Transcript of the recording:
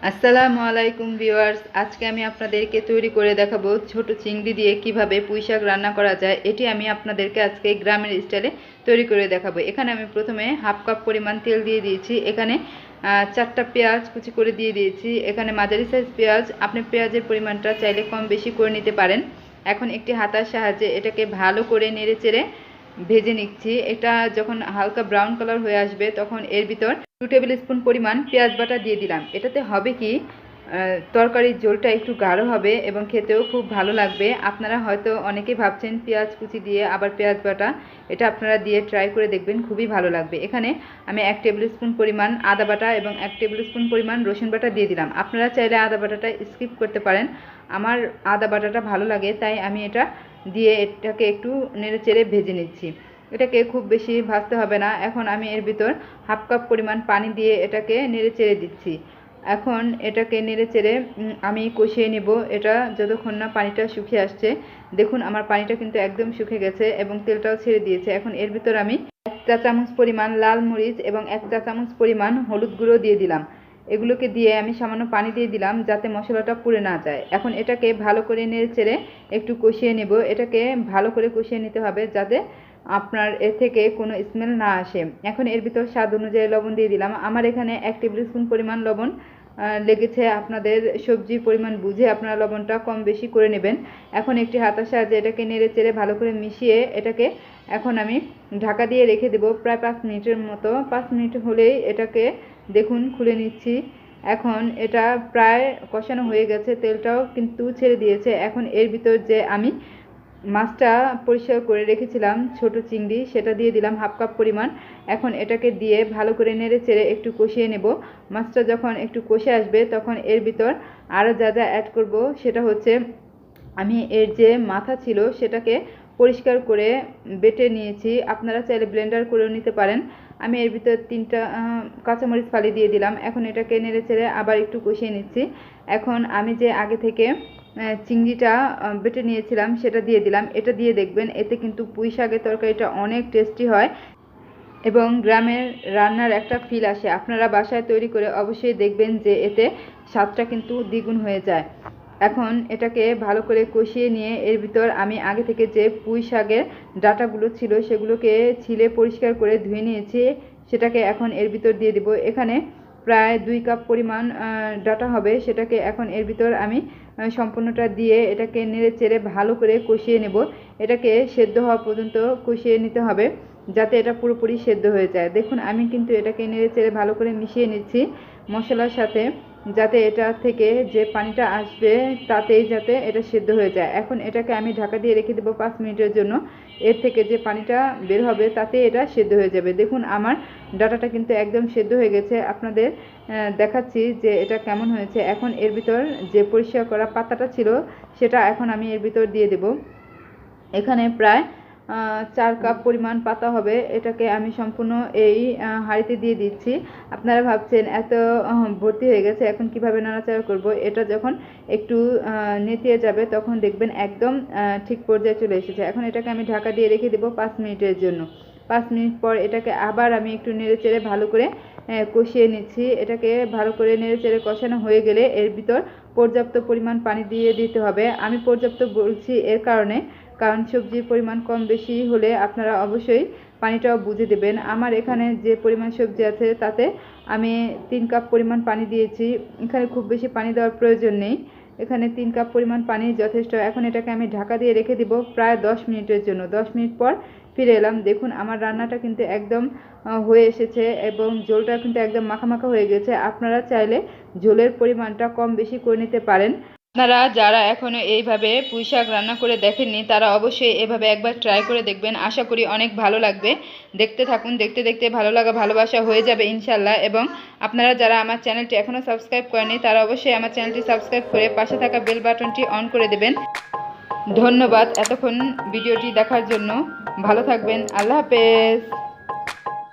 আসসালামু আলাইকুম ভিউয়ার্স, আজকে আমি আপনাদেরকে তৈরি করে দেখাবো ছোট চিংড়ি দিয়ে কিভাবে পুঁই শাক রান্না করা যায়। এটি আমি আপনাদেরকে আজকে গ্রামের স্টাইলে তৈরি করে দেখাবো। এখানে আমি প্রথমে হাফ কাপ পরিমাণ তেল দিয়ে দিয়েছি। এখানে 4টা পেঁয়াজ কুচি করে দিয়ে দিয়েছি। এখানে মাঝারি সাইজ পেঁয়াজ, আপনি পেঁয়াজের পরিমাণটা চাইলে কম বেশি করে নিতে পারেন। এখন একটি হাতার সাহায্যে এটাকে ভালো করে নেড়ে চেড়ে ভেজে নিচ্ছি। এটা যখন হালকা ব্রাউন কালার হয়ে আসবে তখন এর ভিতর 2 টেবিল স্পুন পরিমাণ পেঁয়াজ বাটা দিয়ে দিলাম। এটাতে হবে কি, তরকারির ঝোলটা একটু গাঢ় হবে এবং খেতেও খুব ভালো লাগবে। আপনারা হয়তো অনেকেই ভাবছেন পেঁয়াজ কুচি দিয়ে আবার পেঁয়াজ বাটা, এটা আপনারা দিয়ে ট্রাই করে দেখবেন, খুবই ভালো লাগবে। এখানে আমি 1 টেবিল স্পুন পরিমাণ আদা বাটা এবং 1 টেবিল স্পুন পরিমাণ রসুন বাটা দিয়ে দিলাম। আপনারা চাইলে আদা বাটাটা স্কিপ করতে পারেন। আমার আদা বাটাটা ভালো লাগে তাই আমি এটা দিয়ে এটাকে একটু নেড়ে চেড়ে ভেজে নিচ্ছি। এটাকে খুব বেশি ভাজতে হবে না। এখন আমি এর ভিতর হাফ কাপ পরিমাণ পানি দিয়ে এটাকে নেড়ে চেড়ে দিচ্ছি। এখন এটাকে নেড়ে চেড়ে আমি কষিয়ে নেব এটা যতক্ষণ না পানিটা শুকিয়ে আসছে। দেখুন আমার পানিটা কিন্তু একদম শুকিয়ে গেছে এবং তেলটাও ছেড়ে দিয়েছে। এখন এর ভিতর আমি 1 চা চামচ পরিমাণ লাল মরিচ এবং 1 চা চামচ পরিমাণ হলুদ গুঁড়ো দিয়ে দিলাম। এগুলোকে দিয়ে আমি সামান্য পানি দিয়ে দিলাম যাতে মশলাটা পুড়ে না যায়। এখন এটাকে ভালো করে নেড়ে চেড়ে একটু কষিয়ে নেব। এটাকে ভালো করে কষিয়ে নিতে হবে যাতে আপনার এর থেকে কোনো স্মেল না আসে। এখন এর ভিতর স্বাদ অনুযায়ী লবণ দিয়ে দিলাম। আমার এখানে 1 টেবিল স্পুন পরিমাণ লবণ লেগেছে। আপনাদের সবজির পরিমাণ বুঝে আপনারা লবণটা কম বেশি করে নেবেন। এখন একটি হাতার সাহায্যে এটাকে নেড়ে চেড়ে ভালো করে মিশিয়ে এটাকে এখন আমি ঢাকা দিয়ে রেখে দেব প্রায় 5 মিনিটের মতো। 5 মিনিট হলেই এটাকে দেখুন খুলে নিচ্ছি। এখন এটা প্রায় কষানো হয়ে গেছে, তেলটাও কিন্তু ছেড়ে দিয়েছে। এখন এর ভিতর যে আমি মাছটা পরিষ্কার করে রেখেছিলাম ছোট চিংড়ি, সেটা দিয়ে দিলাম হাফ কাপ পরিমাণ। এখন এটাকে দিয়ে ভালো করে নেড়ে চেড়ে একটু কষিয়ে নেব। মাছটা যখন একটু কষে আসবে তখন এর ভিতর আরও যা যা অ্যাড করব সেটা হচ্ছে, আমি এর যে মাথা ছিল সেটাকে পরিষ্কার করে বেটে নিয়েছি। আপনারা চাইলে ব্লেন্ডার করেও নিতে পারেন। আমি এর ভিতর 3টা কাঁচামরিচ ফালি দিয়ে দিলাম। এখন এটাকে নেড়ে চেড়ে আবার একটু কষিয়ে নিচ্ছি। এখন আমি যে আগে থেকে চিংড়িটা বেটে নিয়েছিলাম সেটা দিয়ে দিলাম। এটা দিয়ে দেখবেন এতে কিন্তু পুঁই শাকের তরকারিটা অনেক টেস্টি হয় এবং গ্রামের রান্নার একটা ফিল আসে। আপনারা বাসায় তৈরি করে অবশ্যই দেখবেন যে এতে স্বাদটা কিন্তু দ্বিগুণ হয়ে যায়। এখন এটাকে ভালো করে কষিয়ে নিয়ে এর ভিতর আমি আগে থেকে যে পুঁই শাকের ডাঁটাগুলো ছিল সেগুলোকে ছিলে পরিষ্কার করে ধুয়ে নিয়েছি, সেটাকে এখন এর ভিতর দিয়ে দিব। এখানে প্রায় 2 কাপ পরিমাণ ডাঁটা হবে, সেটাকে এখন এর ভিতর আমি সম্পূর্ণটা দিয়ে এটাকে নেড়ে চেড়ে ভালো করে কষিয়ে নেব। এটাকে সেদ্ধ হওয়া পর্যন্ত কষিয়ে নিতে হবে যাতে এটা পুরোপুরি সেদ্ধ হয়ে যায়। দেখুন আমি কিন্তু এটাকে নেড়ে চেড়ে ভালো করে মিশিয়ে নিচ্ছি মশলার সাথে, যাতে এটা থেকে যে পানিটা আসবে তাতেই যাতে এটা সেদ্ধ হয়ে যায়। এখন এটাকে আমি ঢাকা দিয়ে রেখে দেবো 5 মিনিটের জন্য। এর থেকে যে পানিটা বের হবে তাতে এটা সেদ্ধ হয়ে যাবে। দেখুন আমার ডাটাটা কিন্তু একদম সেদ্ধ হয়ে গেছে। আপনাদের দেখাচ্ছি যে এটা কেমন হয়েছে। এখন এর ভিতর যে পরিষ্কার করা পাতাটা ছিল সেটা এখন আমি এর ভিতর দিয়ে দেব। এখানে প্রায় 4 কাপ পরিমাণ পাতা হবে। এটাকে আমি সম্পূর্ণ এই হাঁড়িতে দিয়ে দিচ্ছি। আপনারা ভাবছেন এত ভর্তি হয়ে গেছে এখন কিভাবে নাড়াচাড়া করব। এটা যখন একটু নেতিয়ে যাবে তখন দেখবেন একদম ঠিক পর্যায়ে চলে এসেছে। এখন এটাকে আমি ঢাকা দিয়ে রেখে দেবো 5 মিনিটের জন্য। 5 মিনিট পর এটাকে আবার আমি একটু নেড়ে চেড়ে ভালো করে কষিয়ে নিচ্ছি। এটাকে ভালো করে নেড়ে চেড়ে কষানো হয়ে গেলে এর ভিতর পর্যাপ্ত পরিমাণ পানি দিয়ে দিতে হবে। আমি পর্যাপ্ত বলছি এর কারণ সবজির পরিমাণ কম বেশি হলে আপনারা অবশ্যই পানিটাও বুঝে দেবেন। আমার এখানে যে পরিমাণ সবজি আছে তাতে আমি 3 কাপ পরিমাণ পানি দিয়েছি। এখানে খুব বেশি পানি দেওয়ার প্রয়োজন নেই। এখানে 3 কাপ পরিমাণ পানি যথেষ্ট। এখন এটাকে আমি ঢাকা দিয়ে রেখে দিব প্রায় 10 মিনিটের জন্য। 10 মিনিট পর ফিরে এলাম। দেখুন আমার রান্নাটা কিন্তু একদম হয়ে এসেছে এবং ঝোলটা কিন্তু একদম মাখা মাখা হয়ে গেছে। আপনারা চাইলে ঝোলের পরিমাণটা কম বেশি করে নিতে পারেন। আপনারা যারা এখনও এইভাবে পুঁই শাক রান্না করে দেখেননি তারা অবশ্যই এভাবে একবার ট্রাই করে দেখবেন। আশা করি অনেক ভালো লাগবে। দেখতে থাকুন, দেখতে দেখতে ভালো লাগা ভালোবাসা হয়ে যাবে ইনশাল্লাহ। এবং আপনারা যারা আমার চ্যানেলটি এখনও সাবস্ক্রাইব করেনি তারা অবশ্যই আমার চ্যানেলটি সাবস্ক্রাইব করে পাশে থাকা বেল বাটনটি অন করে দেবেন। ধন্যবাদ এতক্ষণ ভিডিওটি দেখার জন্য। ভালো থাকবেন। আল্লাহ হাফেজ।